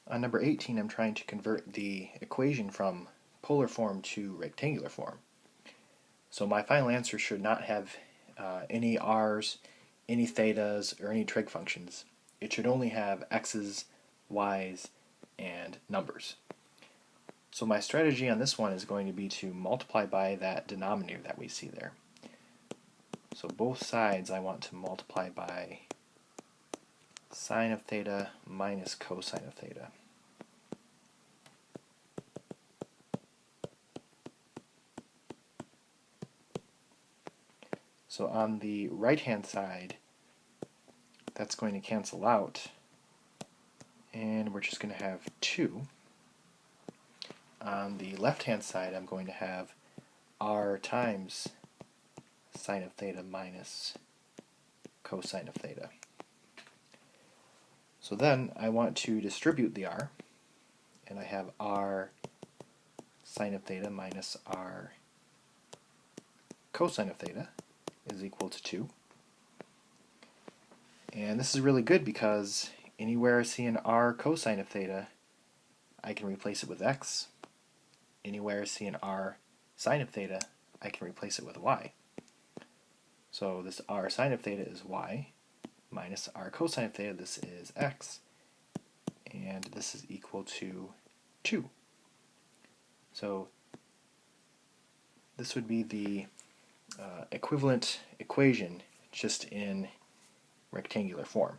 On number 18, I'm trying to convert the equation from polar form to rectangular form. So my final answer should not have any r's, any thetas, or any trig functions. It should only have x's, y's, and numbers. So my strategy on this one is going to be to multiply by that denominator that we see there. So both sides I want to multiply by sine of theta minus cosine of theta. So on the right-hand side, that's going to cancel out, and we're just going to have 2. On the left-hand side, I'm going to have r times sine of theta minus cosine of theta. So then I want to distribute the r, and I have r sine of theta minus r cosine of theta is equal to 2. And this is really good because anywhere I see an r cosine of theta, I can replace it with x. Anywhere I see an r sine of theta, I can replace it with y. So this r sine of theta is y, minus r cosine of theta, this is x, and this is equal to 2. So this would be the equivalent equation just in rectangular form.